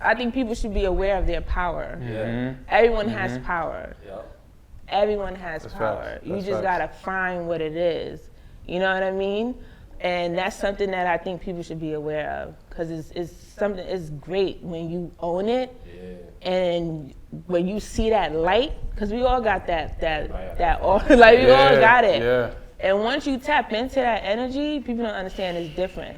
I think people should be aware of their power. Everyone has power. Everyone has power. You just gotta find what it is. You know what I mean? And that's something that I think people should be aware of, because it's something. It's great when you own it, and when you see that light, because we all got that like we all got it. Yeah. And once you tap into that energy, people don't understand it's different.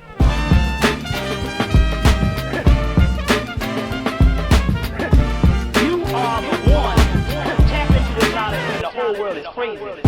You are the one. Tap into the knowledge and the whole world is crazy.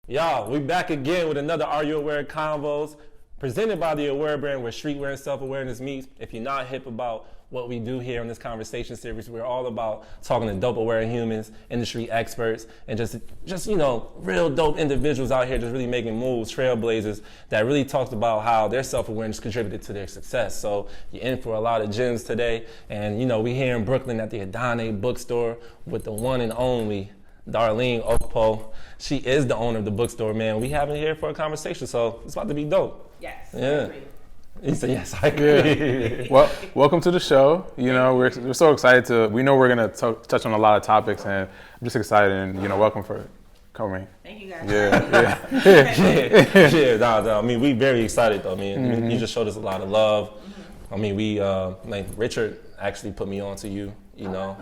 Y'all, we back again with another Are You Aware Convos, presented by the Aware brand, where streetwear and self-awareness meets. If you're not hip about what we do here on this conversation series, we're all about talking to dope aware humans, industry experts, and just you know, real dope individuals out here just really making moves, trailblazers that really talked about how their self-awareness contributed to their success. So you're in for a lot of gems today. And you know, we here in Brooklyn at the Adanne bookstore with the one and only Darlene Okpo. She is the owner of the bookstore, man. We have her here for a conversation, so it's about to be dope. Yes. Yeah. I agree. He said, yes, I agree. Well, welcome to the show. You know, we're so excited we know we're going to touch on a lot of topics, and I'm just excited, and, you know, welcome for coming. Thank you guys. Yeah. I mean, we very excited, though. I mean, you just showed us a lot of love. I mean, we, like, Richard actually put me on to you. You know,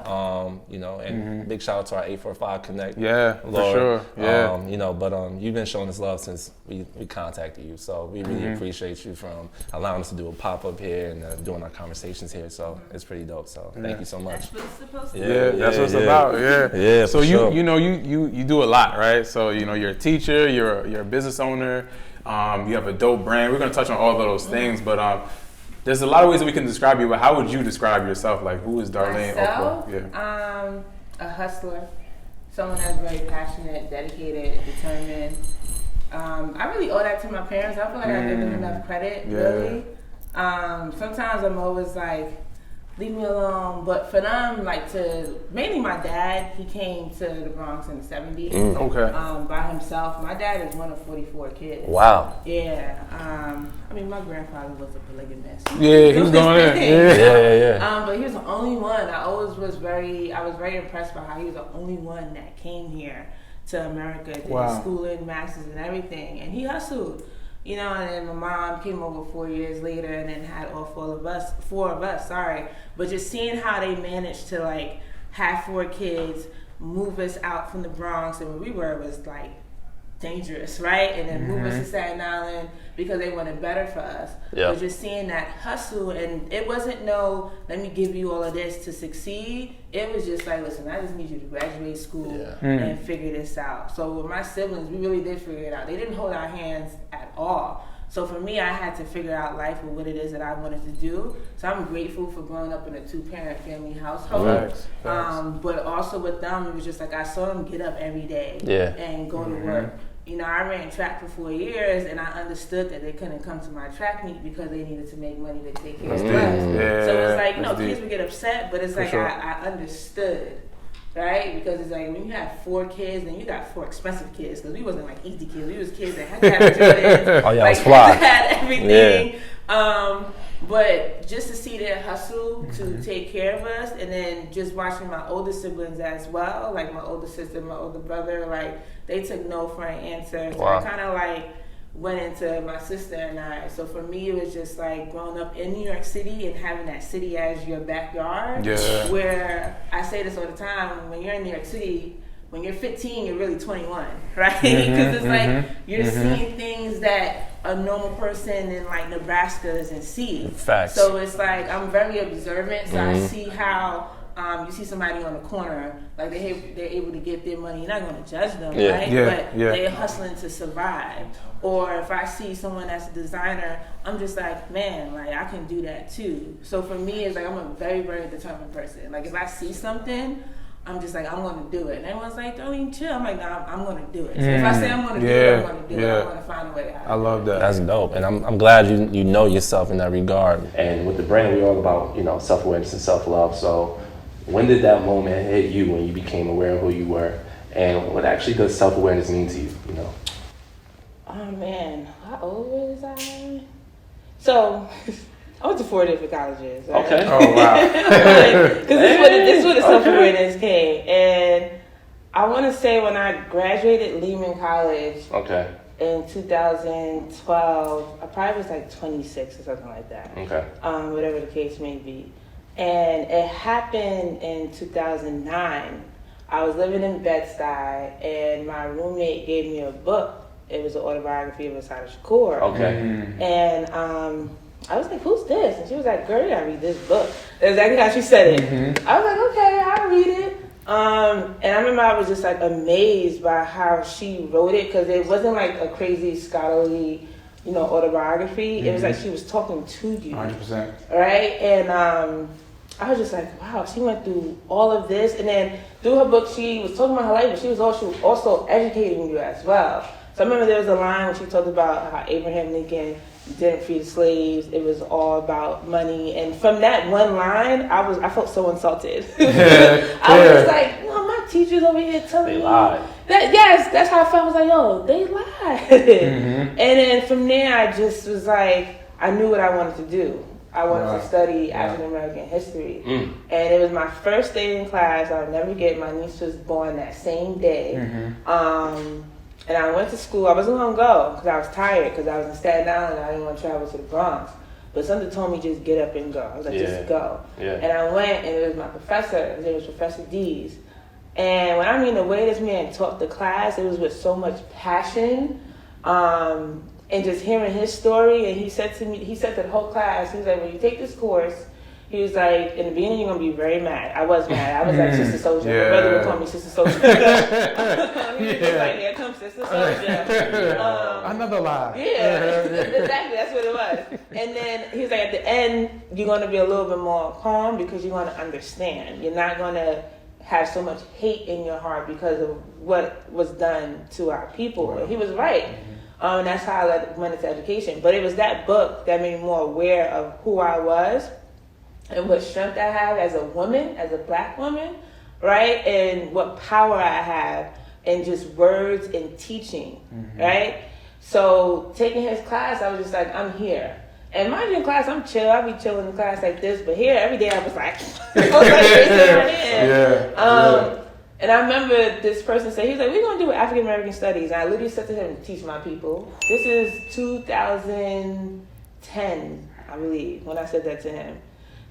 and big shout out to our 845 Connect. Yeah, Lord. for sure. Yeah. You know, but you've been showing us love since we contacted you. So we really appreciate you from allowing us to do a pop-up here and doing our conversations here. So it's pretty dope. So thank you so much. That's what it's supposed to be. Yeah, that's what it's about. Yeah. Yeah. So sure. you know, you do a lot, right? So, you know, you're a teacher, you're a business owner, you have a dope brand. We're going to touch on all of those things, but there's a lot of ways that we can describe you, but how would you describe yourself? Like, who is Darlene Okpo? Yeah. A hustler, someone that's very passionate, dedicated, determined. I really owe that to my parents. I feel like I give them enough credit, really. Sometimes I'm always like, leave me alone. But for them, like mainly my dad, he came to the Bronx in the 70s. Okay. By himself. My dad is one of 44 kids. Wow. Yeah. I mean, my grandfather was a polygamist. Yeah, he was going in. Yeah. But he was the only one. I was very impressed by how he was the only one that came here to America, did his schooling, masters, and everything. And he hustled. You know, and then my mom came over 4 years later and then had all four of us, But just seeing how they managed to, like, have 4 kids, move us out from the Bronx, and where we were was, like, dangerous, right? And then move us to Staten Island because they wanted better for us. Yeah. But just seeing that hustle, and it wasn't let me give you all of this to succeed. It was just like, listen, I just need you to graduate school and figure this out. So with my siblings, we really did figure it out. They didn't hold our hands at all. So for me, I had to figure out life with what it is that I wanted to do. So I'm grateful for growing up in a 2-parent family household. Facts. But also with them, it was just like I saw them get up every day and go to work. You know, I ran track for 4 years, and I understood that they couldn't come to my track meet because they needed to make money to take care of us. So it's like, you know, kids would get upset, but it's like I understood. Right? Because it's like when you have 4 kids, then you got 4 expensive kids. Because we wasn't like easy kids. We was kids that had to have Jordans. Oh yeah, like, it was fly. Had everything. Yeah. But just to see their hustle to take care of us, and then just watching my older siblings as well, like my older sister, my older brother, like they took no for an answer. So I kind of like went into my sister and I. So for me, it was just like growing up in New York City and having that city as your backyard. Yeah. Where I say this all the time, when you're in New York City, when you're 15, you're really 21, right? Because it's like you're seeing things that a normal person in like Nebraska doesn't see. Facts. So it's like I'm very observant, so I see how you see somebody on the corner, like they're able to get their money. You're not going to judge them, right? But they're hustling to survive. Or if I see someone that's a designer, I'm just like, man, like I can do that too. So for me, it's like I'm a very, very determined person. Like if I see something, I'm just like, I'm going to do it. And everyone's like, Darlene, chill. I'm like, nah, I'm going to do it. So if I say I'm going to do it, I'm going to do it. I'm going to find a way out. I love that. That's dope. And I'm glad you know yourself in that regard. And with the brand, we're all about, you know, self-awareness and self-love. So when did that moment hit you when you became aware of who you were? And what actually does self-awareness mean to you, you know? Oh, man. How old was I? So I went to 4 different colleges. Right? Okay. Oh wow. Because this is where the self-awareness came. And I want to say when I graduated Lehman College in 2012, I probably was like 26 or something like that. Okay. Whatever the case may be. And it happened in 2009. I was living in Bed-Stuy, and my roommate gave me a book. It was an autobiography of Asada Shakur. Okay. And I was like, who's this? And she was like, girl, you gotta read this book. That's exactly how she said it. I was like, okay, I'll read it. And I remember I was just like amazed by how she wrote it, because it wasn't like a crazy scholarly, autobiography. It was like she was talking to you. 100%. Right? And I was just like, wow, she went through all of this. And then through her book, she was talking about her life, but she was also educating you as well. So I remember there was a line where she talked about how Abraham Lincoln didn't free the slaves. It was all about money. And from that one line, I felt so insulted. I was just like, my teacher's over here telling me. They lied. Yes, that's how I felt. I was like, yo, they lied. And then from there, I just was like, I knew what I wanted to do. I wanted to study African American history. And it was my first day in class. I'll never forget. My niece was born that same day. And I went to school. I wasn't going to go because I was tired, because I was in Staten Island and I didn't want to travel to the Bronx. But something told me just get up and go. I was like, just go. And I went, and it was my professor. His name was Professor Dees. And when I mean the way this man taught the class, it was with so much passion. And just hearing his story, and he said to the whole class, he was like, when you take this course, he was like, in the beginning, you're going to be very mad. I was mad. I was like, Sister Soldier. My brother would call me Sister Soldier. He was just like, here comes Sister Soldier. Another lie. Yeah, exactly. That's what it was. And then he was like, at the end, you're going to be a little bit more calm, because you're going to understand. You're not going to have so much hate in your heart because of what was done to our people. And he was right. And that's how I went into education. But it was that book that made me more aware of who I was and what strength I have as a woman, as a black woman, right? And what power I have in just words and teaching, right? So taking his class, I was just like, I'm here. And mind you, in class, I'm chill. I'll be chilling in class like this. But here, every day, I was like, raising my hand. And I remember this person said, he's like, we're going to do African American studies. And I literally said to him, teach my people. This is 2010, I believe, when I said that to him.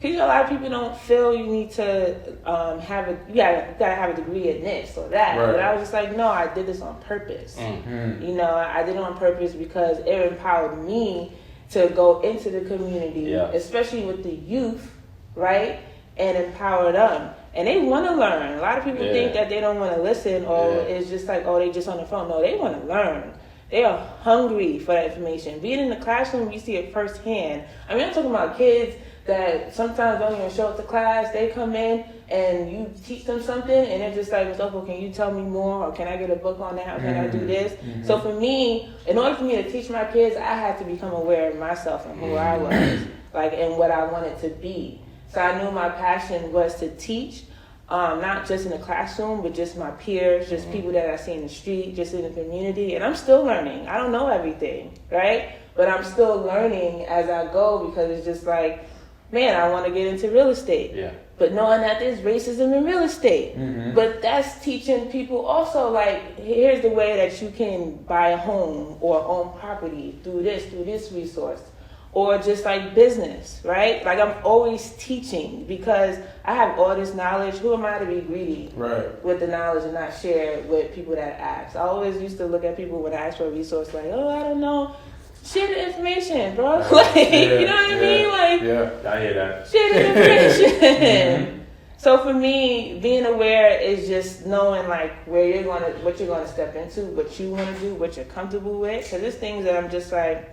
Because a lot of people don't feel you need to you gotta have a degree in this or that. Right. But I was just like, no, I did this on purpose. I did it on purpose because it empowered me to go into the community, especially with the youth, right? And empower them. And they want to learn. A lot of people think that they don't want to listen, or it's just like, oh, they just on the phone. No, they want to learn. They are hungry for that information. Being in the classroom, you see it firsthand. I mean, I'm talking about kids that sometimes don't even show up to class. They come in and you teach them something, and they're just like, Mr. can you tell me more? Or can I get a book on that? Or can I do this? So for me, in order for me to teach my kids, I had to become aware of myself and who I was, and what I wanted to be. So I knew my passion was to teach, not just in the classroom, but just my peers, just people that I see in the street, just in the community. And I'm still learning. I don't know everything, right? But I'm still learning as I go, because it's just like, man, I want to get into real estate. But knowing that there's racism in real estate. But that's teaching people also, like, here's the way that you can buy a home or own property through this resource. Or just like business, right? Like, I'm always teaching because I have all this knowledge. Who am I to be greedy with the knowledge and not share it with people that ask? I always used to look at people when I ask for a resource like, oh, I don't know. Share the information, bro. Like, you know what I mean? Like, I hear that. Share the information. So for me, being aware is just knowing like what you're gonna step into, what you want to do, what you're comfortable with. Because there's things that I'm just like,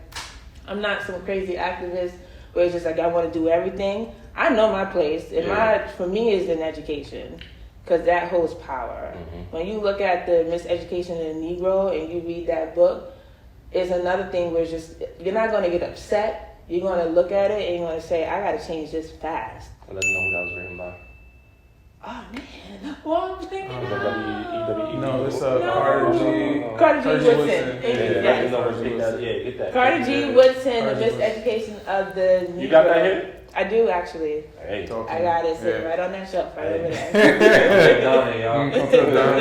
I'm not some crazy activist where it's just like I want to do everything. I know my place, and for me is in education, because that holds power. When you look at the miseducation of the Negro and you read that book, it's another thing where it's just, you're not going to get upset. You're going to look at it and you're going to say, I got to change this fast. Let me know who that was written by. Oh man, well I'm thinking. No, it's Carter G. Carter G. Woodson. Get that. Carter G. Woodson, the miseducation of the Negro. You got that here? I do actually. Hey, I got it sitting right on that shelf right over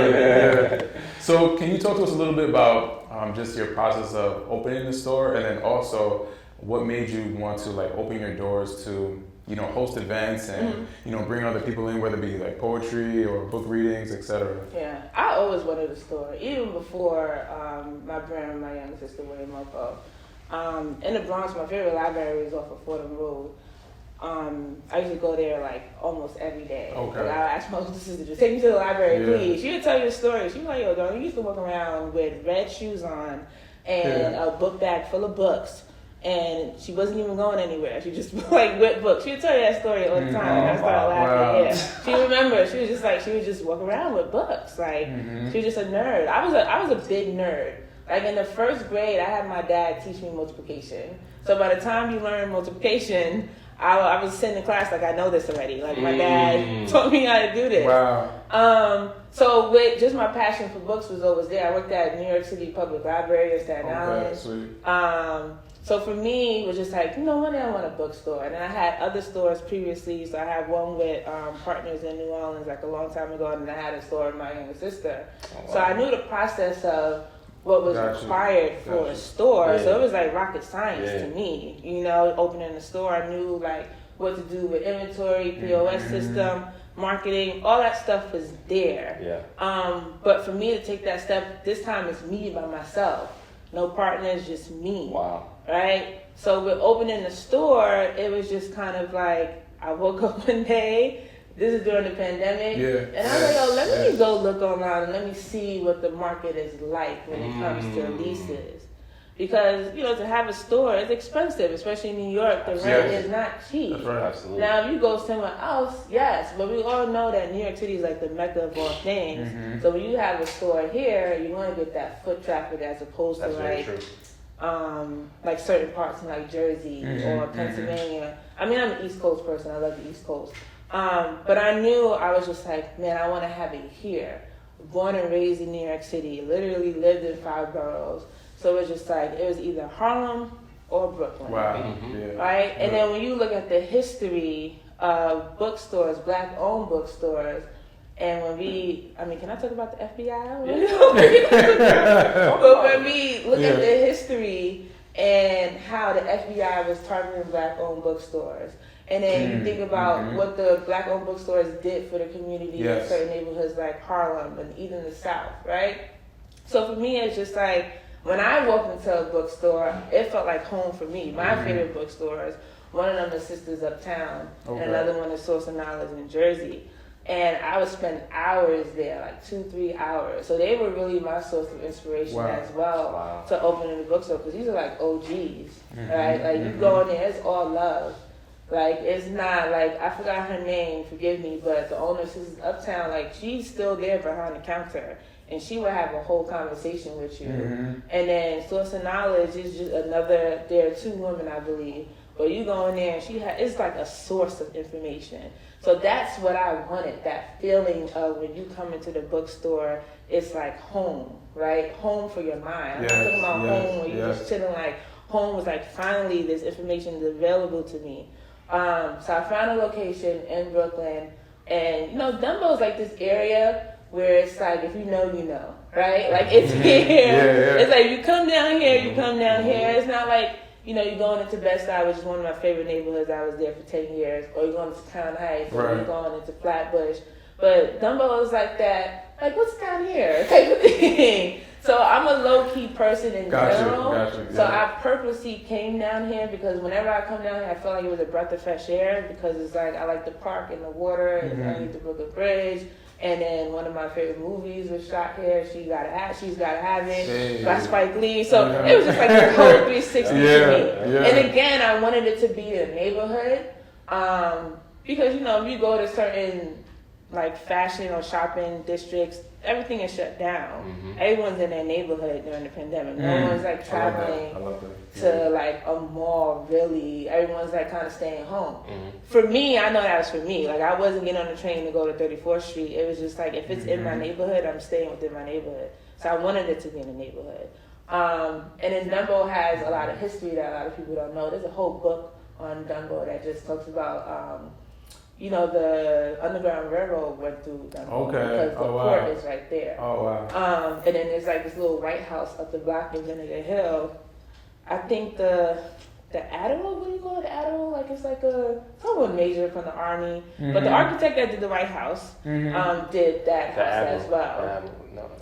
there. So can you talk to us a little bit about just your process of opening the store, and then also what made you want to like open your doors to, you know, host events and you know, bring other people in, whether it be like poetry or book readings, etc. Yeah, I always wanted a store, even before my brother and my younger sister were in Mopo. In the Bronx, my favorite library was off of Fordham Road. I used to go there like almost every day. Okay. Like, I asked my older sister to take me to the library, please. She would tell you a story. She was like, yo, Darlene, you used to walk around with red shoes on and a book bag full of books. And she wasn't even going anywhere. She just like with books. She would tell you that story all the time. And I started laughing. Yeah. She remembered. She was just like, she would just walk around with books. Like she was just a nerd. I was a big nerd. Like in the first grade, I had my dad teach me multiplication. So by the time you learn multiplication, I was sitting in class like I know this already. Like my dad taught me how to do this. Wow. So with just my passion for books was always there. I worked at New York City Public Library in Staten Island. Sweet. So for me, it was just like, you know, one day I want a bookstore. And then I had other stores previously. So I had one with partners in New Orleans like a long time ago. And then I had a store with my younger sister. Oh, wow. So I knew the process of what was required for a store. So it was like rocket science to me. You know, opening a store, I knew like what to do with inventory, POS system, marketing, all that stuff was there. Yeah. But for me to take that step, this time it's me by myself. No partners, just me. Wow. Right? So with opening the store, it was just kind of like, I woke up one day, this is during the pandemic, and I was like, oh, let me go look online and let me see what the market is like when it comes to leases. Because, you know, to have a store is expensive, especially in New York. The rent is not cheap. That's right. Absolutely. Now, if you go somewhere else, yes, but we all know that New York City is like the mecca of all things. So when you have a store here, you want to get that foot traffic as opposed to like certain parts in like Jersey or Pennsylvania. I mean, I'm an East Coast person. I love the East Coast. But I knew I was just like, man, I want to have it here. Born and raised in New York City, literally lived in 5 boroughs. So it was just like, it was either Harlem or Brooklyn. Wow. Right? And then when you look at the history of bookstores, black-owned bookstores, and when can I talk about the FBI? But when we look at the history and how the FBI was targeting black-owned bookstores, and then you think about what the black-owned bookstores did for the community in certain neighborhoods like Harlem and even the South, right? So for me, it's just like, when I walked into a bookstore, it felt like home for me. My favorite bookstores, one of them is Sisters Uptown, and another one is Source of Knowledge in Jersey. And I would spend hours there, like 2-3 hours. So they were really my source of inspiration as well to opening the bookstore, because these are like OGs, right? Like you go in there, it's all love. Like it's not like, I forgot her name, forgive me, but the owner of Sisters Uptown, like she's still there behind the counter. And she would have a whole conversation with you. And then Source of Knowledge is just another, there are 2 women, I believe. But you go in there and it's like a source of information. So that's what I wanted, that feeling of when you come into the bookstore, it's like home, right? Home for your mind. I'm not talking about home where you're just chilling. Like home was like, finally this information is available to me. So I found a location in Brooklyn. And you know, Dumbo is like this area where it's like, if you know, you know, right? Like it's here. It's like you come down here, you come down here. It's not like, you know, you're going into Bed-Stuy, which is one of my favorite neighborhoods. I was there for 10 years. Or you're going to Town Heights, or you're going into Flatbush. But Dumbo is like that, like, what's down here type of thing. So I'm a low-key person in general. So I purposely came down here because whenever I come down here, I feel like it was a breath of fresh air, because it's like, I like the park and the water, and underneath the Brooklyn Bridge. And then one of my favorite movies was shot here. She's Gotta Have It by Spike Lee. So it was just like the whole 360 to me. And again, I wanted it to be a neighborhood, because you know, if you go to certain like fashion or shopping districts, everything is shut down. Everyone's in their neighborhood during the pandemic. No one's like traveling to like a mall, really. Everyone's like kind of staying home. For me, I know that was for me. Like I wasn't getting on the train to go to 34th Street. It was just like, if it's in my neighborhood, I'm staying within my neighborhood. So I wanted it to be in the neighborhood. And then Dumbo has a lot of history that a lot of people don't know. There's a whole book on Dumbo that just talks about, you know, the Underground Railroad went through Dumbo because the port is right there. And then there's like this little White House up the block in Vinegar Hill. I think the Admiral, what do you call it? The Admiral? Like it's like someone major from the Army. But the architect that did the White House did that house as well.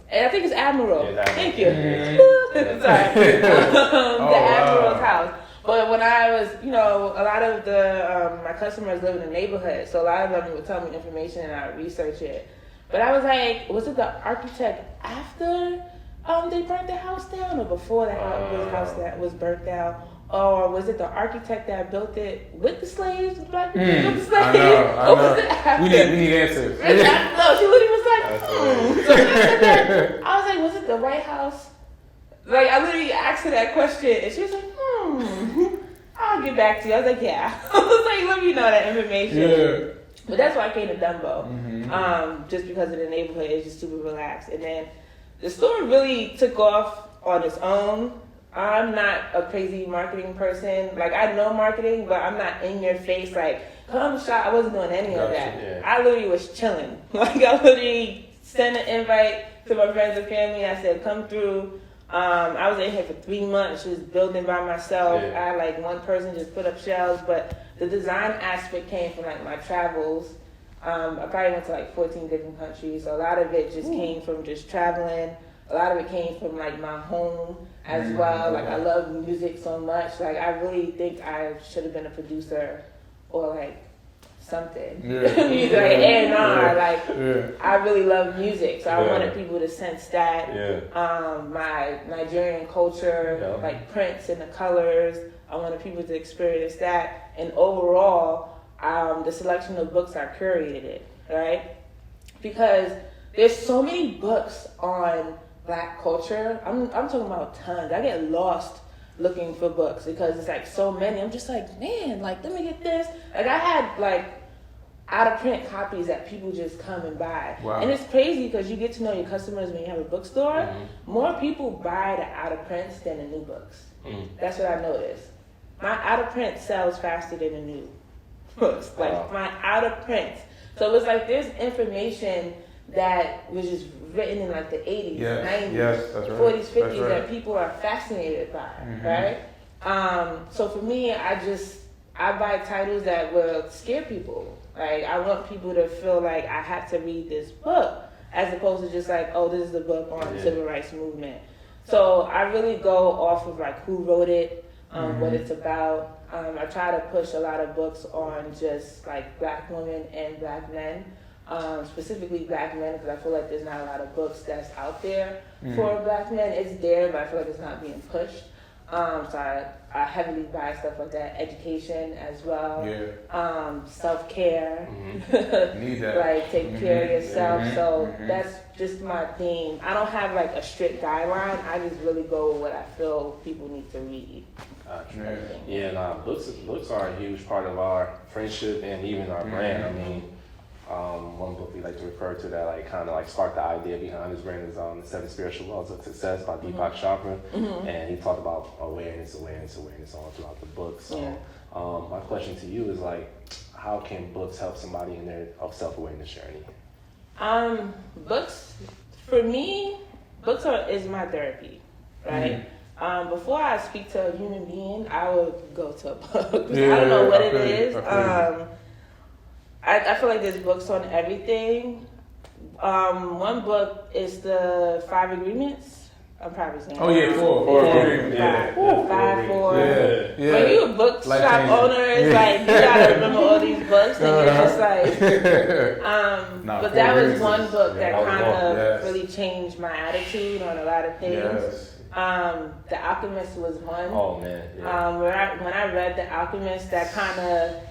And I think it's Admiral. Yeah, thank you. Sorry. The Admiral's house. But when I was, you know, a lot of my customers live in the neighborhood, so a lot of them would tell me information and I would research it. But I was like, was it the architect after they burnt the house down, or before the house that was burnt down? Or was it the architect that built it with the slaves? The black people with the slaves? I know. Was it after? We need answers. No, she literally was like, So when I said that, I was like, was it the White House? Like, I literally asked her that question, and she was like, I'll get back to you. I was like, yeah. I was like, let me know that information. Yeah. But that's why I came to Dumbo. Just because of the neighborhood, it's just super relaxed. And then the store really took off on its own. I'm not a crazy marketing person. Like, I know marketing, but I'm not in your face like, come shop. I wasn't doing any of that. Yeah. I literally was chilling. Like, I literally sent an invite to my friends and family. I said, come through. I was in here for 3 months, just building by myself. I had like one person just put up shelves, but the design aspect came from like my travels. I probably went to like 14 different countries. So a lot of it just came from just traveling. A lot of it came from like my home as well. Like I love music so much. Like I really think I should have been a producer or like something. Music, like A&R. Like I really love music, so I wanted people to sense that. My Nigerian culture, like prints and the colors. I wanted people to experience that. And overall, the selection of books, I curated it, right? Because there's so many books on Black culture. I'm talking about tons. I get lost looking for books because it's like so many. I'm just like, man, like let me get this. Like I had like out of print copies that people just come and buy. And it's crazy because you get to know your customers when you have a bookstore. More people buy the out of prints than the new books. That's what I noticed. My out of print sells faster than the new books. Like my out of prints. So it's like there's information that was just written in like the 80s, 90s, 40s, 50s that people are fascinated by, right? So for me, I buy titles that will scare people. Like I want people to feel like I have to read this book as opposed to just like, oh, this is a book on the civil rights movement. So I really go off of like who wrote it, what it's about. I try to push a lot of books on just like Black women and Black men. Specifically Black men, because I feel like there's not a lot of books that's out there for Black men. It's there, but I feel like it's not being pushed. So I heavily buy stuff like that. Education as well. Self-care. Need that. Like take care of yourself. So that's just my theme. I don't have like a strict guideline. I just really go with what I feel people need to read. Books are a huge part of our friendship and even our brand. I mean, one book we like to refer to that like kind of like sparked the idea behind this brand is The 7 Spiritual Laws of Success by Deepak Chopra. And he talked about awareness all throughout the book. So my question to you is like, how can books help somebody in their self-awareness journey? Books, for me, is my therapy, right? Before I speak to a human being, I would go to a book. I don't know what it is. I feel like there's books on everything. One book is the 5 Agreements. I'm probably saying. 4 Agreements. 4. When you're a bookshop owner, it's like you gotta remember all these books, and you're just like. But that was one book that kind of really changed my attitude on a lot of things. The Alchemist was one. Oh man. When I read The Alchemist, that kind of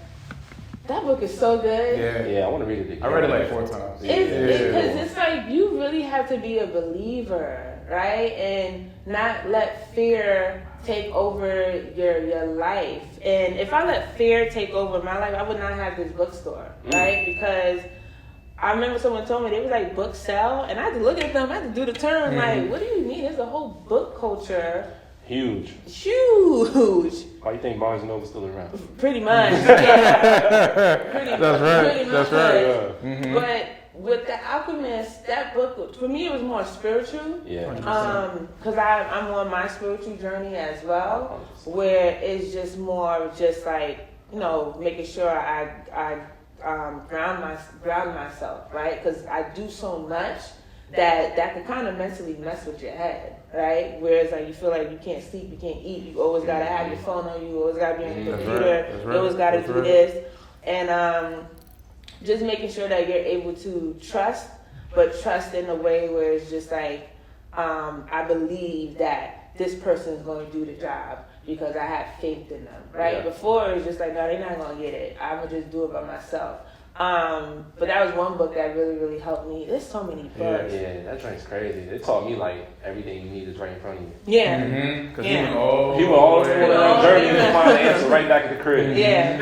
That book is so good. Yeah, I want to read it again. I read it like 4 times. Because it's like you really have to be a believer, right? And not let fear take over your life. And if I let fear take over my life, I would not have this bookstore, right? Because I remember someone told me they was like book sell, and I had to look at them. I had to do the term like, what do you mean? There's a whole book culture. Huge. Why you think Barnes & Noble still around? Pretty much. Yeah. That's right. Yeah. But with The Alchemist, that book, for me, it was more spiritual. Yeah. Because I'm on my spiritual journey as well, where it's just more just like, making sure I ground myself, right? Because I do so much that can kind of mentally mess with your head, right? Whereas like you feel like you can't sleep, you can't eat, you always gotta have your phone on you, always gotta be on your computer, you always gotta do this, and just making sure that you're able to trust, but trust in a way where it's just like I believe that this person is going to do the job because I have faith in them, right? Yeah. Before it was just like, no, they're not gonna get it. I'm gonna just do it by myself. But that was one book that really, really helped me. There's so many books. Yeah, that drink's crazy. It taught me like everything you need is right in front of you. Yeah. Because he went all the way on the journey to find the answer right back at the crib. Yeah.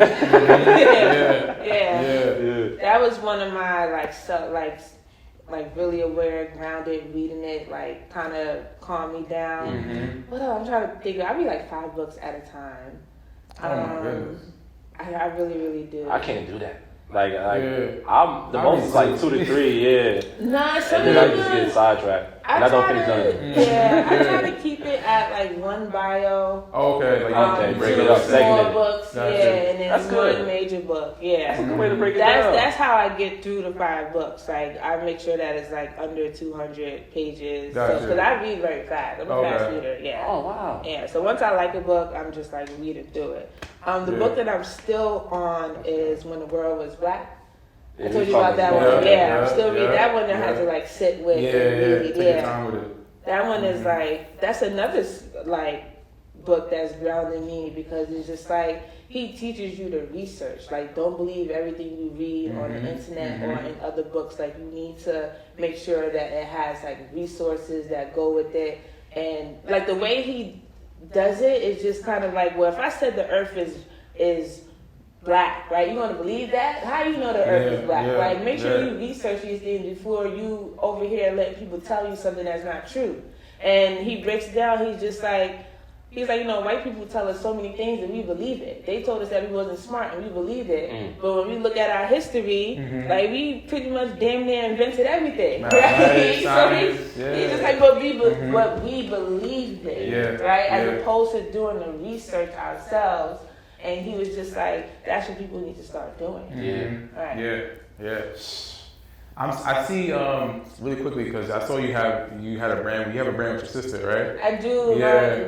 That was one of my like really aware, grounded, reading it, like kind of calm me down. What else? I'm trying to think. I read like 5 books at a time. Oh my goodness. I really, really do. I can't do that. I'm the most is like 2 to 3, Nah, some and then I just get sidetracked. And I don't finish none of it. Yeah, I try to keep it at like 1 bio. Okay, break it up, small books, Gotcha. And then That's good. 1 major book. Yeah. That's a good way to break it down. That's how I get through the 5 books. Like I make sure that it's like under 200 pages. Gotcha. Because I read very fast. I'm a fast reader. Yeah. Oh wow. Yeah. So once I like a book, I'm just like reading through it. The book that I'm still on is When the World Was Black. I told you about that one. Yeah, I'm still reading that one. That I had to like sit with. Take your time with it. That one is like, that's another like book that's grounding me because it's just like he teaches you to research. Like, don't believe everything you read on the internet or in other books. Like, you need to make sure that it has like resources that go with it. And like the way he does it is just kind of like, well, if I said the earth is black, right? You want to believe that? How do you know the earth is black, right? Make sure you research these things before you over here let people tell you something that's not true. And he breaks it down. He's like, white people tell us so many things and we believe it. They told us that we wasn't smart and we believed it. But when we look at our history, like we pretty much damn near invented everything, right? So he's just like, but we believed it, right? As opposed to doing the research ourselves. And he was just like, that's what people need to start doing. I see really quickly because I saw you had a brand. You have a brand with your sister, right? I do.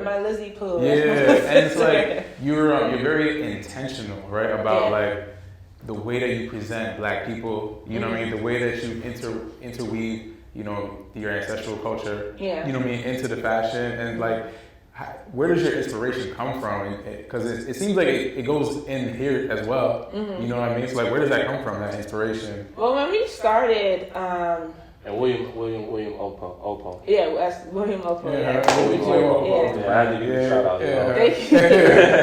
My Lizzie Poo. Yeah, and it's like you're very intentional, right? About like the way that you present Black people. You know what I mean? The way that you interweave, your ancestral culture. Yeah. You know what I mean? Into the fashion and like. Where does your inspiration come from? Because it seems like it goes in here as well. You know what I mean? So like, where does that come from? That inspiration? Well, when we started, and William Okpo. Yeah, that's William Okpo. William Okpo. I had to give you a shout out. Thank you.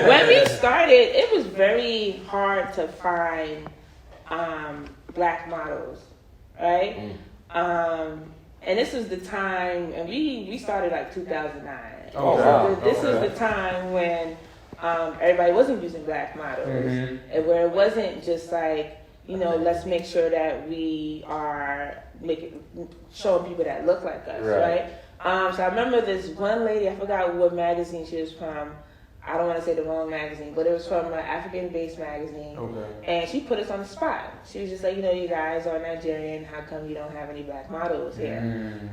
When we started, it was very hard to find Black models, right? And this was the time, and we started like 2009. Oh, wow. This was the time when everybody wasn't using Black models, and where it wasn't just like, let's make sure that we are showing people that look like us, right? So I remember this one lady, I forgot what magazine she was from. I don't want to say the wrong magazine, but it was from an African-based magazine. And she put us on the spot. She was just like, you guys are Nigerian. How come you don't have any Black models here?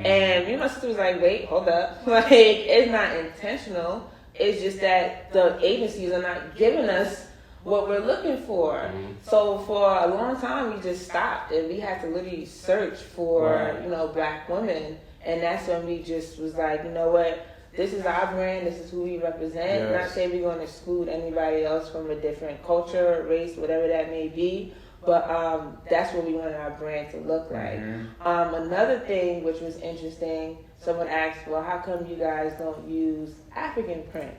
And me and my sister was like, wait, hold up. Like, it's not intentional. It's just that the agencies are not giving us what we're looking for. So for a long time, we just stopped and we had to literally search for, Black women. And that's when we just was like, you know what? this is our brand, this is who we represent. Yes. Not saying we're going to exclude anybody else from a different culture, race, whatever that may be, but that's what we want our brand to look like. Another thing which was interesting, someone asked, well, how come you guys don't use African print?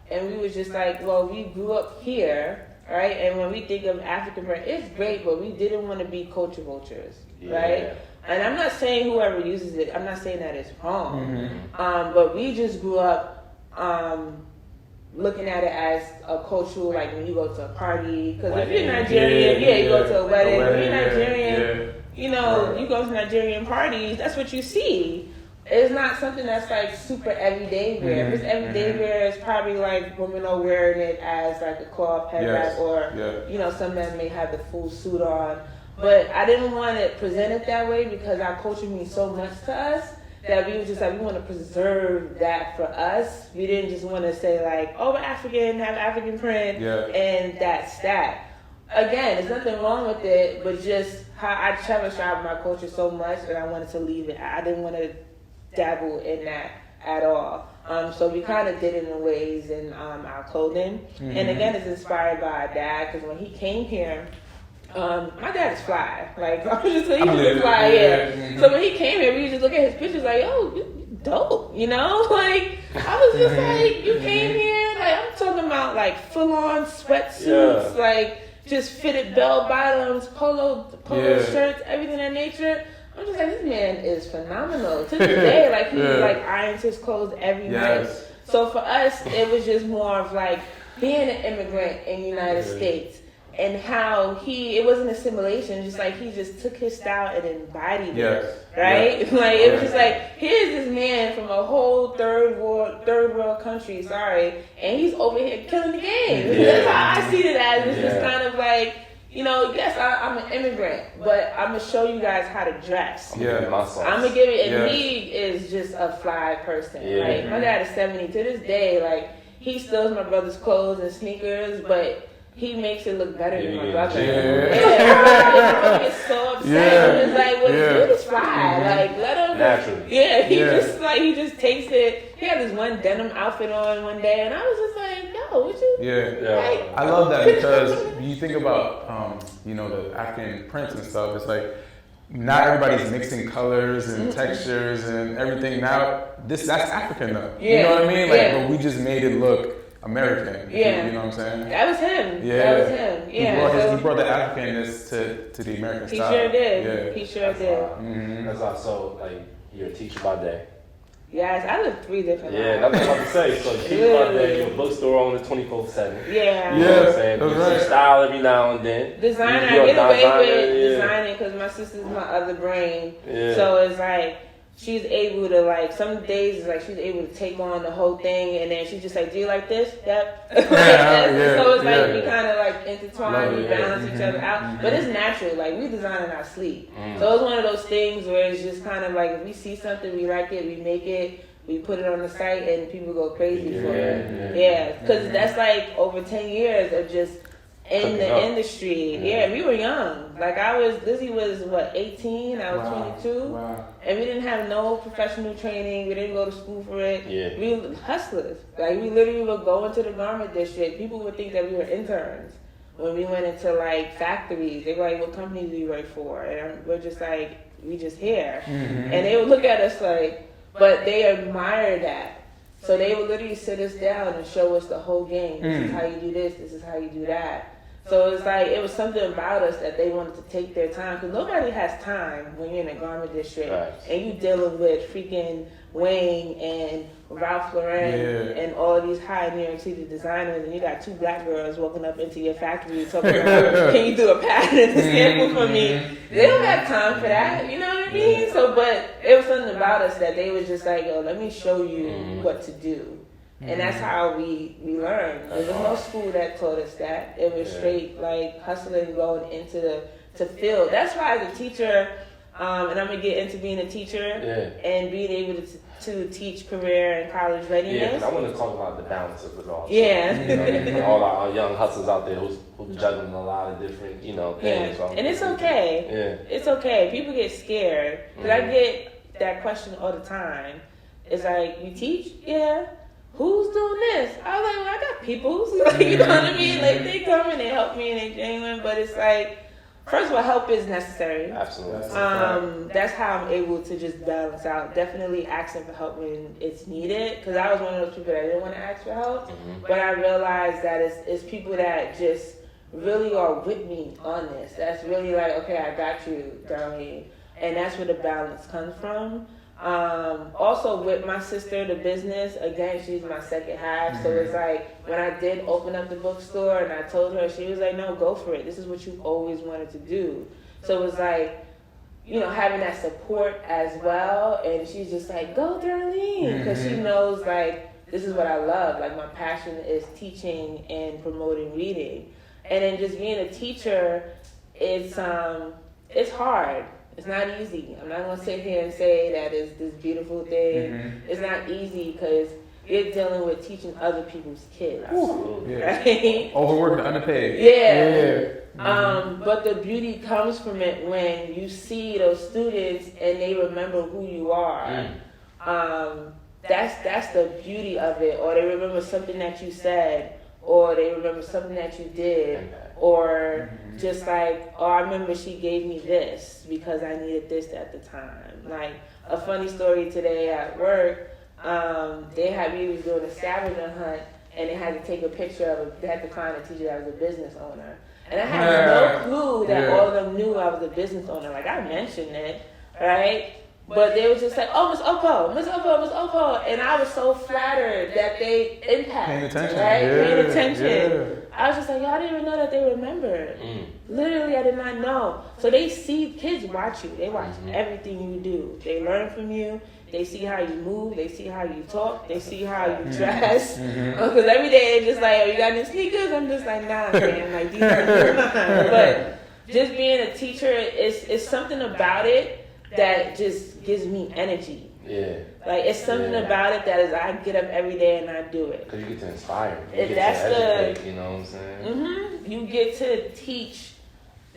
And we was just like, well, we grew up here, right? And when we think of African print, it's great, but we didn't want to be culture vultures, right? And I'm not saying whoever uses it, I'm not saying that it's wrong. But we just grew up looking at it as a cultural, like when you go to a party, because if you're Nigerian, you go to a wedding. If you're Nigerian, you know, you go to Nigerian parties, that's what you see. It's not something that's like super everyday wear. If it's everyday wear, it's probably like women are wearing it as like a cloth head wrap, or you know, some men may have the full suit on. But I didn't want to present it that way because our culture means so much to us that we were just like, we want to preserve that for us. We didn't just want to say like, oh, we're African, have African print, and that's that. Again, there's nothing wrong with it, but just how I cherish my culture so much that I wanted to leave it. I didn't want to dabble in that at all. So we kind of did it in ways in our clothing. And again, it's inspired by our dad, because when he came here, my dad is fly. Like, I was just like, he's just fly, So when he came here, we just look at his pictures like, oh, you dope, you know? Like, I was just like, you came here? Like, I'm talking about like full-on sweatsuits, like just fitted bell bottoms, polo shirts, everything of nature. I'm just like, this man is phenomenal. To this day, like, he like irons his clothes every night. So for us, it was just more of like being an immigrant in the United States, and how it wasn't assimilation, just like he just took his style and embodied it, right? Like, it was just like, here's this man from a whole third world country, and he's over here killing the game. That's how I see it as. It's just kind of like, you know, yes, I'm an immigrant, but I'm going to show you guys how to dress. I'm going to give it, and he is just a fly person. Like, my dad is 70. To this day, like, he steals my brother's clothes and sneakers, but he makes it look better than my brother. Everybody gets so upset. It's like, well, this dude is fly. Like, let him. Naturally. He just takes it. He had this one denim outfit on one day, and I was just like, yo, what you? Like, I love that, because you think about, you know, the African prints and stuff. It's like, not everybody's mixing colors and textures and everything. Now, that's African though. You know what I mean? Like, but we just made it look American. You know what I'm saying? That was him. That was him. He brought the Africanness to the American style. He sure did. He sure did. That's also, like, you're a teacher by day. Yes, I live 3 different lives. That's what I'm about to say. So teacher by day, you're a bookstore owner 24/7. You know what I'm saying? Some style every now and then. Designer, I get away with designing because my sister's my other brain. So it's like, she's able to, like, some days it's like she's able to take on the whole thing, and then she's just like, do you like this? Yep. So it's like we kind of like intertwine, we balance each other out. But it's natural. Like, we design in our sleep. So it's one of those things where it's just kind of like, if we see something, we like it, we make it, we put it on the site, and people go crazy for it. Because that's like over 10 years of just in the industry. We were young. Like, Lizzie was 18, I was 22. And we didn't have no professional training. We didn't go to school for it. We were hustlers. Like, we literally would go into the garment district. People would think that we were interns when we went into like factories. They were like, what companies do you work for? And we're just like, we just here. And they would look at us like, but they admire that. So they would literally sit us down and show us the whole game. This is how you do this. This is how you do that. So it's like, it was something about us that they wanted to take their time, because nobody has time when you're in a garment district and you dealing with freaking Wayne and Ralph Lauren and all of these high New York City designers, and you got 2 black girls walking up into your factory talking about, can you do a pattern sample for me? They don't have time for that, you know what I mean? So, but it was something about us that they was just like, yo, let me show you what to do. And that's how we learned. There was no school that taught us that. It was straight like hustling, going into the field. That's why as a teacher, and I'm gonna get into being a teacher and being able to teach career and college readiness. Because I want to talk about the balance of it all. So, you know, all our young hustlers out there who's juggling a lot of different, you know, things. So and it's okay. It's okay. People get scared. Because I get that question all the time. It's like, you teach? Yeah. Who's doing this? I was like, well, I got peoples. Like, you know what I mean? Like, they come and they help me and they genuine, but it's like, first of all, help is necessary. Absolutely. That's how I'm able to just balance out. Definitely asking for help when it's needed, because I was one of those people that didn't want to ask for help, but I realized that it's people that just really are with me on this. That's really like, okay, I got you, Darlene. And that's where the balance comes from. Also with my sister, the business, again, she's my second half. So it's like, when I did open up the bookstore and I told her, she was like, no, go for it. This is what you always wanted to do. So it was like, you know, having that support as well. And she's just like, go, Darlene. Because she knows, like, this is what I love. Like, my passion is teaching and promoting reading. And then just being a teacher, it's hard. It's not easy. I'm not going to sit here and say that it's this beautiful thing. It's not easy because you're dealing with teaching other people's kids. Right? Overworked and underpaid. Yeah. But the beauty comes from it when you see those students and they remember who you are. That's the beauty of it. Or they remember something that you said, or they remember something that you did, or just like, oh, I remember she gave me this because I needed this at the time. Like, a funny story today at work, we was doing a scavenger hunt, and they had to take a picture of it. They had to find a teacher that was a business owner. And I had no clue that all of them knew I was a business owner. Like, I mentioned it, right? But they was just like, oh, Miss Okpo, Miss Okpo, Miss Okpo. And I was so flattered that they impact, paying attention, right? Paying attention. Yeah. I was just like, y'all didn't even know that they remembered. Literally, I did not know. So they see, kids watch you. They watch everything you do. They learn from you. They see how you move. They see how you talk. They see how you dress. Because every day they're just like, oh, you got any sneakers? I'm just like, nah, man. Like, these are mine. But just being a teacher, it's something about it that just gives me energy. Yeah. Like, it's something about it that is, I get up every day and I do it. Because you get to inspire. You get That's to educate, you know what I'm saying? You get to teach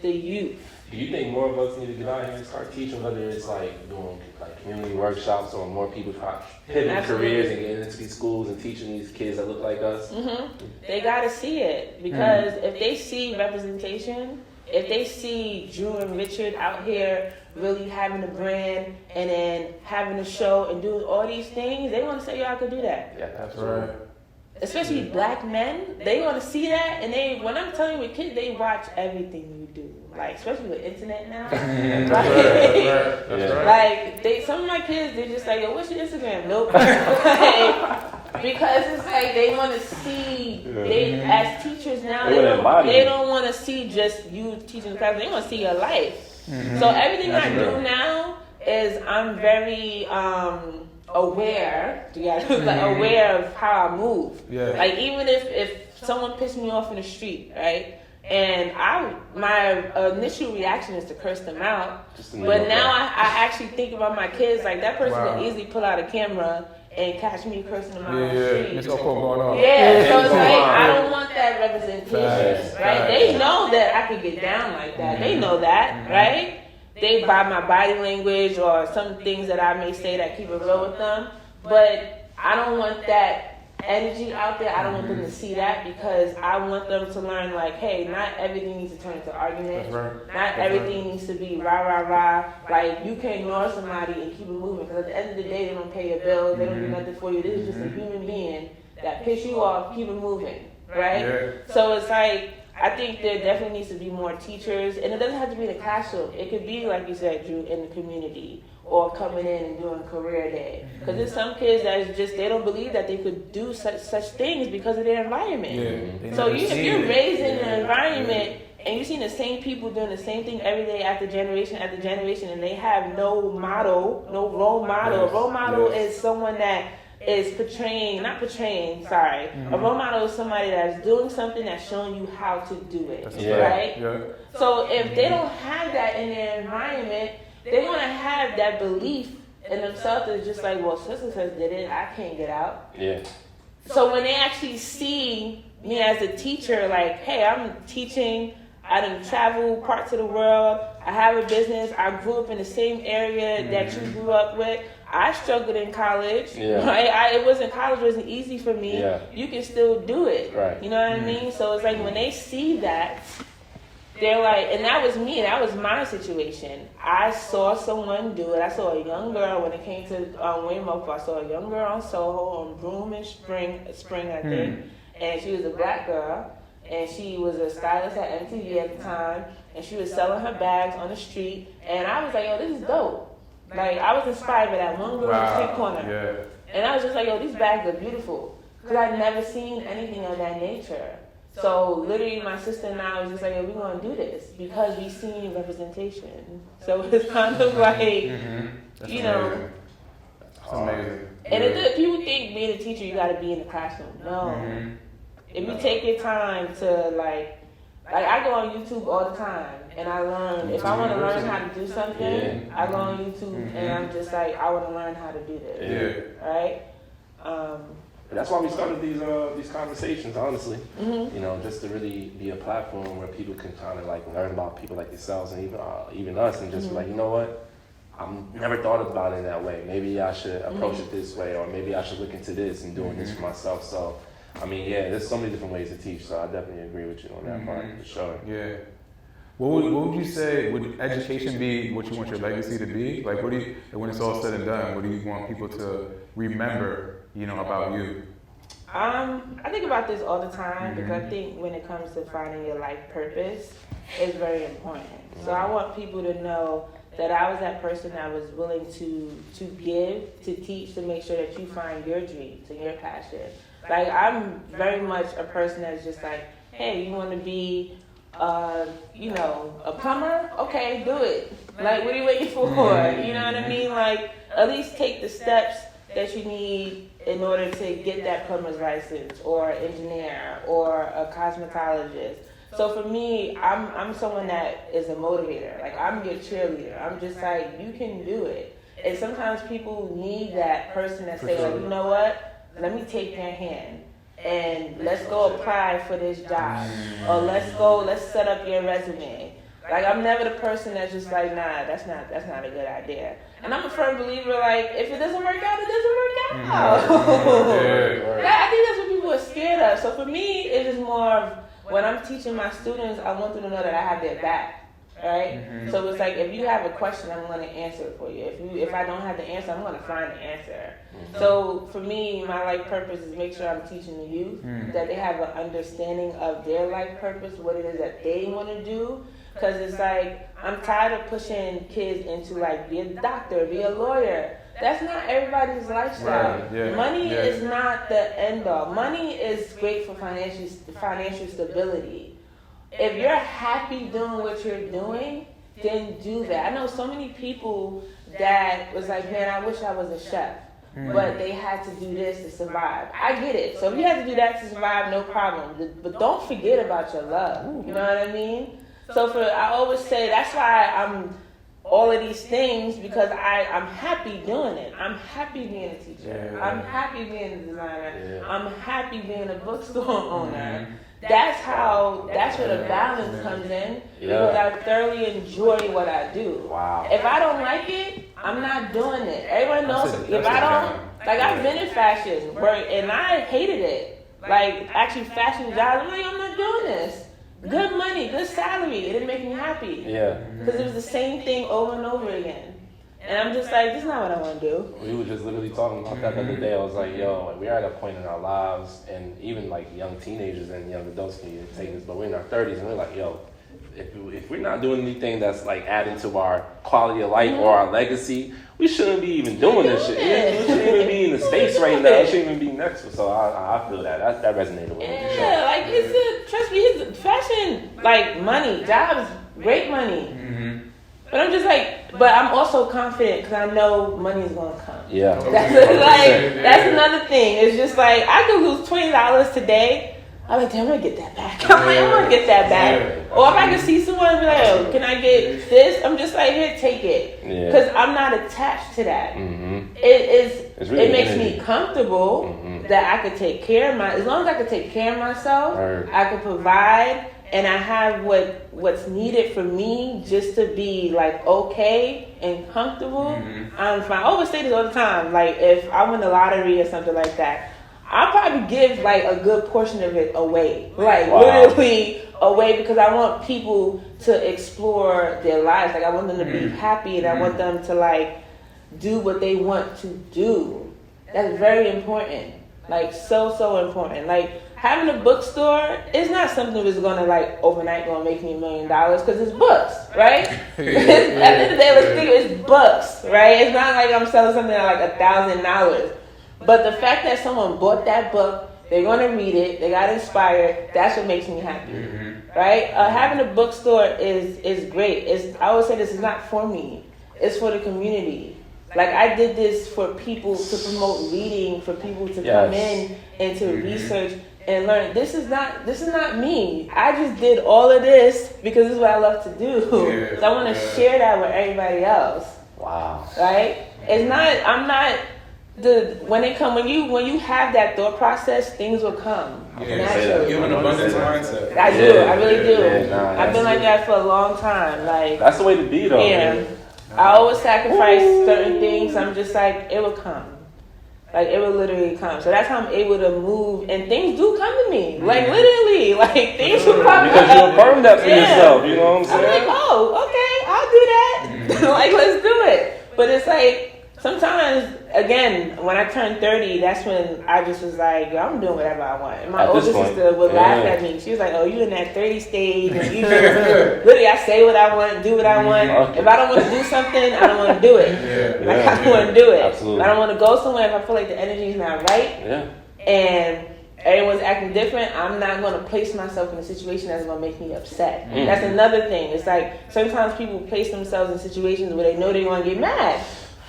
the youth. Do you think more of us need to get out here and start teaching, whether it's like doing like community workshops or more people try pivoting careers and getting into these schools and teaching these kids that look like us? They got to see it, because if they see representation, if they see Drew and Richard out here really having a brand and then having a show and doing all these things, they want to say, yo, I could do that. Yeah, that's right. Especially black men, they want to see that, and when I'm telling you with kids, they watch everything you do. Like, especially with internet now. Like, some of my kids, they're just like, yo, what's your Instagram? Nope. Because it's like they want to see, as teachers now, they don't want to see just you teaching the class, they want to see your life. So everything I do now is I'm very aware, aware of how I move. Like, even if someone pissed me off in the street, right? And my initial reaction is to curse them out. But now I actually think about my kids, like, that person can easily pull out a camera and catch me cursing them out on the street. Miss Okpo going on. So it's like, I don't want that representation, right? They know that I can get down like that. They know that, right? They buy my body language or some things that I may say that keep it real with them. But I don't want that energy out there. I don't want them to see that, because I want them to learn, like, hey, not everything needs to turn into argument. Not everything needs to be rah, rah, rah. Like, you can ignore somebody and keep it moving, because at the end of the day, they don't pay your bills. They don't do nothing for you. This is just a human being that piss you off. Keep it moving, right? So it's like, I think there definitely needs to be more teachers, and it doesn't have to be in the classroom. It could be, like you said, Drew, in the community, or coming in and doing career day. Because there's some kids that is just, they don't believe that they could do such things because of their environment. So if you're raised in an environment and you've seen the same people doing the same thing every day after generation, and they have no model, no role model. A role model is someone that is a role model is somebody that's doing something that's showing you how to do it, right? So if they don't have that in their environment, they're going to have that belief in themselves that's just like, well, sister says did it, I can't get out. So when they actually see me as a teacher, like, hey, I'm teaching, I done traveled parts of the world. I have a business. I grew up in the same area that you grew up with. I struggled in college. Yeah. Right? College wasn't easy for me. Yeah. You can still do it. Right. You know what I mean? So it's like when they see that, they're like, and that was me. That was my situation. I saw someone do it. I saw a young girl when it came to William Okpo. I saw a young girl on Soho on Broome and Spring, I think, and she was a black girl. And she was a stylist at MTV at the time, and she was selling her bags on the street. And I was like, yo, this is dope. Like, I was inspired by that one girl in the street corner. Yeah. And I was just like, yo, these bags are beautiful. Because I'd never seen anything of that nature. So literally my sister and I was just like, yo, we're going to do this because we seen representation. So it's kind of like, you know. That's amazing. And people think being a teacher, you got to be in the classroom. No. If you take your time to like I go on YouTube all the time and I learn. If I want to learn how to do something, I go on YouTube and I'm just like, I want to learn how to do this. Yeah. Right? That's why we started these conversations, honestly. You know, just to really be a platform where people can kind of like learn about people like yourselves and even us, and just be like, you know what, I've never thought about it in that way. Maybe I should approach it this way, or maybe I should look into this and doing this for myself. So, I mean, yeah, there's so many different ways to teach. So I definitely agree with you on that part, for sure. Yeah. What would you say, would education be what you want your legacy to be? Like, what do you, when it's all said and done, what do you want people to remember, you know, about you? I think about this all the time because I think when it comes to finding your life purpose, it's very important. So I want people to know that I was that person that was willing to give, to teach, to make sure that you find your dreams and your passion. Like, I'm very much a person that's just like, hey, you want to be, you know, a plumber? Okay, do it. Like, what are you waiting for? You know what I mean? Like, at least take the steps that you need in order to get that plumber's license, or engineer, or a cosmetologist. So for me, I'm someone that is a motivator. Like, I'm your cheerleader. I'm just like, you can do it. And sometimes people need that person that say, like, you know what? Let me take their hand and let's go apply for this job, or let's set up your resume. Like, I'm never the person that's just like, nah, that's not a good idea. And I'm a firm believer, like, if it doesn't work out, it doesn't work out. I think that's what people are scared of. So for me, it is more of, when I'm teaching my students, I want them to know that I have their back. Right? So it's like, if you have a question, I'm going to answer it for you. If I don't have the answer, I'm going to find the answer. So for me, my life purpose is make sure I'm teaching the youth that they have an understanding of their life purpose, what it is that they want to do. Because it's like, I'm tired of pushing kids into like, be a doctor, be a lawyer. That's not everybody's lifestyle. Right. Yeah. Money is not the end all. Money is great for financial stability. If you're happy doing what you're doing, then do that. I know so many people that was like, man, I wish I was a chef, but they had to do this to survive. I get it. So if you had to do that to survive, no problem. But don't forget about your love. You know what I mean? So I always say, that's why I'm all of these things, because I'm happy doing it. I'm happy being a teacher. I'm happy being a designer. I'm happy being a bookstore owner. That's where the balance comes in, because I thoroughly enjoy what I do. Wow. If I don't like it, I'm not doing it. Everyone knows if I don't, like, I've been in fashion, and I hated it. Like, actually fashion jobs, I'm like, I'm not doing this. Good money, good salary, it didn't make me happy. Yeah. Because it was the same thing over and over again. And I'm just like, this is not what I want to do. We were just literally talking about that the other day. I was like, yo, we're at a point in our lives, and even like young teenagers and young adults can even take this, but we're in our 30s, and we're like, yo, if we're not doing anything that's like adding to our quality of life or our legacy, we shouldn't be even doing this shit. We shouldn't even be in the space right now. We shouldn't even be next. So I feel that resonated with me. Yeah, like, trust me, it's fashion, like, money, jobs, great money. But I'm just like, but I'm also confident because I know money is going to come. Yeah. That's another thing. It's just like, I could lose $20 today. I'm like, damn, I'm going to get that back. I'm going to get that back. Or if I can see someone and be like, oh, can I get this? I'm just like, here, take it. Because I'm not attached to that. It makes me comfortable that I could take care of as long as I could take care of myself, I could provide, and I have what's needed for me just to be like okay and comfortable, I'm fine. I always say this all the time. Like if I win the lottery or something like that, I'll probably give like a good portion of it away. Like literally away, because I want people to explore their lives. Like I want them to be happy, and I want them to like do what they want to do. That's very important. Like so important. Like having a bookstore is not something that's gonna like overnight gonna make me $1 million, because it's books, right? At the end of the day, let's think it's books, right? It's not like I'm selling something at like $1,000. But the fact that someone bought that book, they're gonna read it, they got inspired, that's what makes me happy, right? Having a bookstore is great. I always say this is not for me, it's for the community. Like I did this for people to promote reading, for people to come in and to research and learn. This is not me. I just did all of this because this is what I love to do. So I want to share that with everybody else. Wow. Right? It's not. I'm not. When you have that thought process, things will come naturally. You have an abundance mindset. I do. I really do. Yeah, I've been like that for a long time. Like that's the way to be, though. Yeah. Man. I always sacrifice certain things. I'm just like, it will come. Like, it will literally come. So that's how I'm able to move. And things do come to me. Like, literally. Like, things will pop up. Because you affirm that for yourself. You know what I'm saying? I'm like, oh, okay, I'll do that. Like, let's do it. But it's like, sometimes, again, when I turned 30, that's when I just was like, yo, I'm doing whatever I want. And my older sister would laugh at me. She was like, oh, you in that 30 stage. And you just, literally, I say what I want, do what I want. If I don't want to do something, I don't want to do it. Like, I don't want to do it. Absolutely. If I don't want to go somewhere, if I feel like the energy is not right, and everyone's acting different, I'm not going to place myself in a situation that's going to make me upset. That's another thing. It's like, sometimes people place themselves in situations where they know they're going to get mad.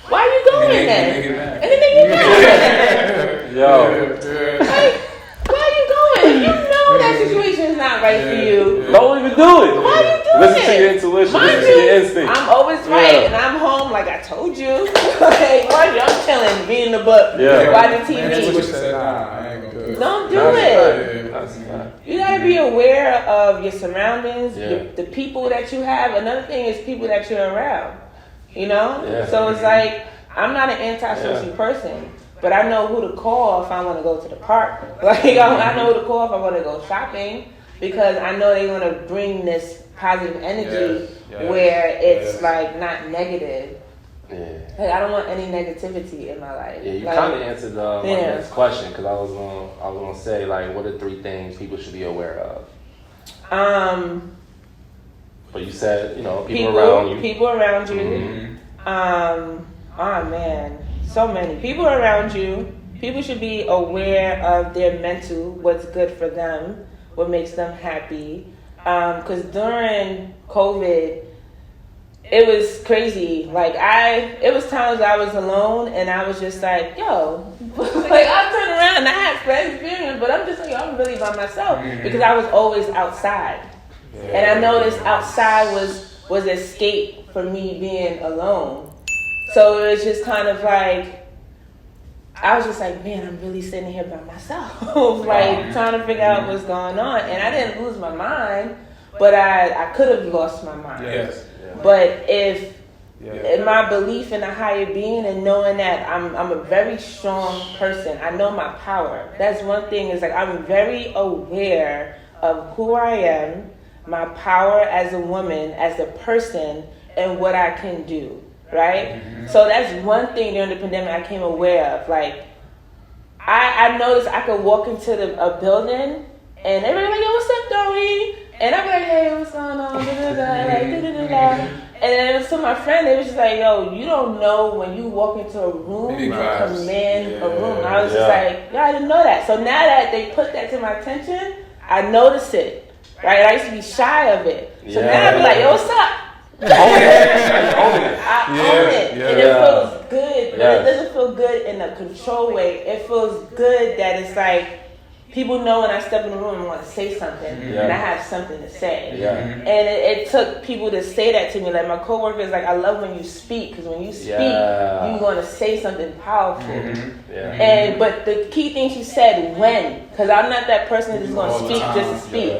Why are you going there? And then they get mad. Like, why are you going? You know that situation is not right for you. Don't even do it. Why are you doing Listen it? to your intuition. Mind Listen to your instinct. I'm always right, and I'm home like I told you. Like, I'm chilling, reading the book, watching TV. Don't do it. You gotta be aware of your surroundings, the people that you have. Another thing is people that you're around. You know? So it's like, I'm not an antisocial person, but I know who to call if I want to go to the park. Like, I know who to call if I want to go shopping, because I know they're going to bring this positive energy where it's like not negative. Like, I don't want any negativity in my life. Yeah, you like, kind of answered my next question, because I was gonna say, like, what are 3 things people should be aware of? But you said, you know, people around you. People around you. Oh man, so many. People around you. People should be aware of their mental, what's good for them, what makes them happy. Because during COVID, it was crazy. Like it was times I was alone and I was just like, yo, like I turned around and I had friends experience, but I'm just like, yo, I'm really by myself because I was always outside. And I noticed outside was escape for me being alone. So it was just kind of like, I was just like, man, I'm really sitting here by myself, like trying to figure out what's going on. And I didn't lose my mind, but I could have lost my mind. Yes. But if my belief in a higher being and knowing that I'm a very strong person, I know my power. That's one thing, is like I'm very aware of who I am, my power as a woman, as a person, and what I can do, right? So that's one thing during the pandemic I came aware of. Like, I noticed I could walk into a building and everybody like, yo, what's up, Darlene? And I'm like, hey, what's going on? And then it was to my friend, they was just like, yo, you don't know when you walk into a room, you command a room. And I was just like, yeah, I didn't know that. So now that they put that to my attention, I notice it. Right, I used to be shy of it. So now I be like, yo, what's up? I own it. And it feels good. But it doesn't feel good in a control way. It feels good that it's like people know when I step in the room and want to say something, and I have something to say. Yeah. And it took people to say that to me. Like my coworkers, like, I love when you speak, because when you speak, you're going to say something powerful. And but the key thing she said, when, because I'm not that person that's going to speak just to speak.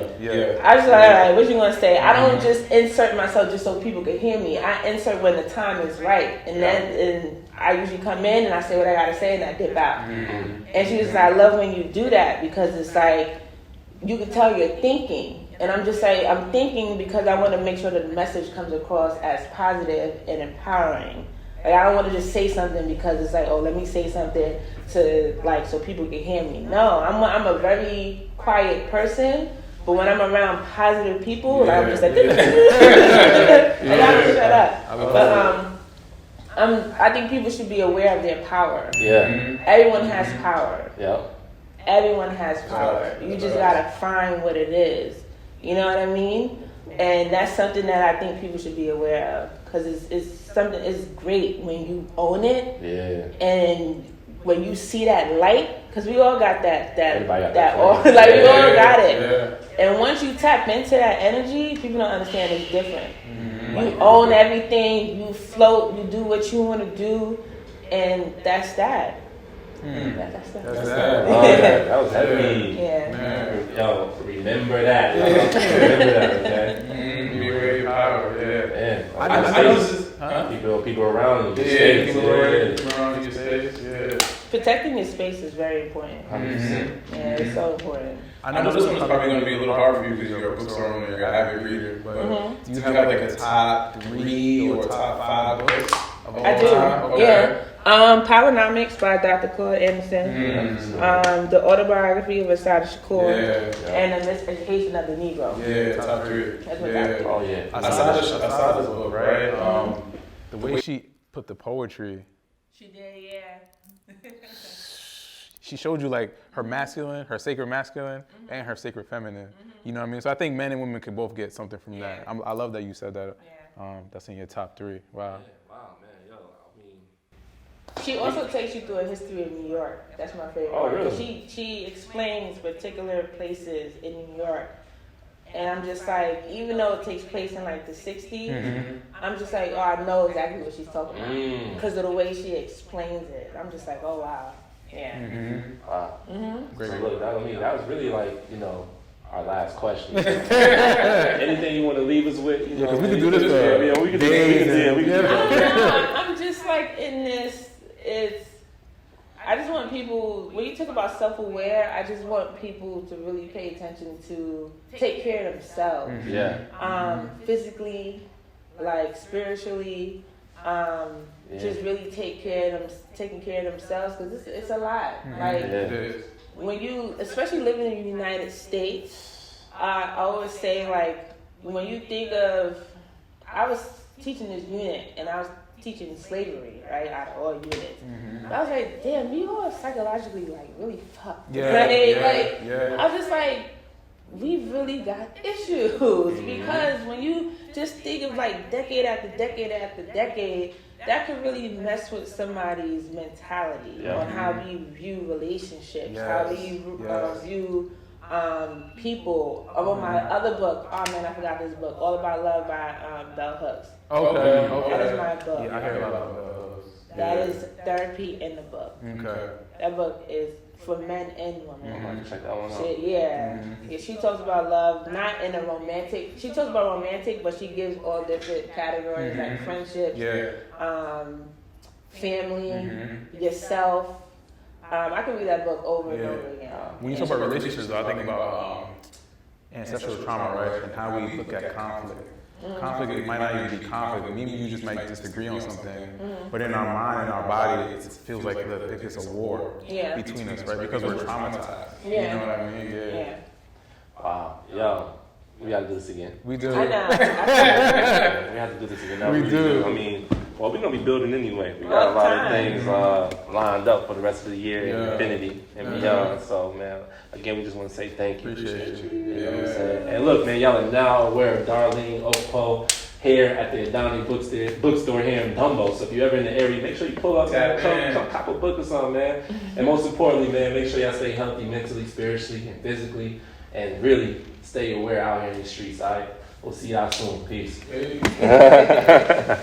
I just like, all right, what you going to say? I don't just insert myself just so people can hear me. I insert when the time is right, and then I usually come in and I say what I gotta say and I dip out. And she was like, I love when you do that, because it's like you can tell you're thinking. And I'm just like, I'm thinking because I want to make sure that the message comes across as positive and empowering. Like, I don't want to just say something because it's like, oh, let me say something to, like, so people can hear me. No, I'm a very quiet person, but when I'm around positive people, like, I'm just like, like, I don't shut up. But I think people should be aware of their power. Everyone has power. Everyone has power. You just gotta find what it is. You know what I mean? And that's something that I think people should be aware of, because it's great when you own it. And when you see that light, because we all got that like, we all got it. And once you tap into that energy, people don't understand it's different. You own everything, you float, you do what you want to do, and that's that. That's that. Oh, yeah, that was heavy. Yo, remember that. Remember that, okay? Be aware of your power, Man, I know people around you. people around your space, Protecting your space is very important. 100%. Yeah, it's so important. I know this one's probably going to be a little hard for you because you're a bookstore owner, you're an avid reader, but do you have like a top 3 or top 5 books of all time? I do, Okay. Powernomics by Dr. Claude Anderson, the autobiography of Asada Shakur, and the Miseducation of the Negro. Top 3. That's my top 3. Oh, yeah. Asada's book, right? The way she put the poetry, She did, yeah. she showed you like her masculine, her sacred masculine, and her sacred feminine. You know what I mean? So I think men and women can both get something from that. I love that you said that. That's in your top 3. Wow. Wow, man. Yo, I mean. She also takes you through a history of New York. That's my favorite. Oh, really? She explains particular places in New York. And I'm just like, even though it takes place in like the 60s, I'm just like, oh, I know exactly what she's talking about. Because of the way she explains it. I'm just like, oh, wow. Yeah. Wow. Great. So look, that was really like, our last question. Anything you want to leave us with? Because we can do this for we can do this. I'm just like in this, I just want people, when you talk about self-aware, I just want people to really pay attention to take care of themselves. Physically, like spiritually, just really taking care of themselves, because it's a lot. Like, when you, especially living in the United States, I always say, like, when you think of, I was teaching this unit, and I was teaching slavery, right, out of all units. I was like, damn, you all are psychologically, like, really fucked. I was just like, we really got issues, because when you just think of, like, decade after decade after decade, that could really mess with somebody's mentality on how we view relationships, how we view people. On my other book, oh man, I forgot this book, All About Love by Bell Hooks. Okay. That is my book. Yeah, I heard about those. That is therapy in the book. Okay. That book is for men and women. I'm going to check that one out. Yeah, she talks about love, not in a romantic. She talks about romantic, but she gives all different categories like friendships, family, yourself. I can read that book over and over again. When you talk about relationships, I think about ancestral trauma, right, and how we look at conflict. Conflict might not even be conflict. Maybe you just might disagree on something, but in our mind and our body, it feels like it's a war between us, right? Because we're traumatized. You know what I mean? Yeah. Wow. Yo, we gotta do this again. We do. I know. We have to do this again. We do. I mean, well, we're gonna be building anyway. We got a lot of things lined up for the rest of the year in infinity and beyond. So, man, again, we just want to say thank you. Appreciate you. You know what I'm saying? And look, man, y'all are now aware of Darlene Okpo, here at the Adanne bookstore here in Dumbo. So if you're ever in the area, make sure you pull up, man. Come cop a book or something, man. And most importantly, man, make sure y'all stay healthy mentally, spiritually, and physically, and really stay aware out here in the streets. All right, we'll see y'all soon. Peace.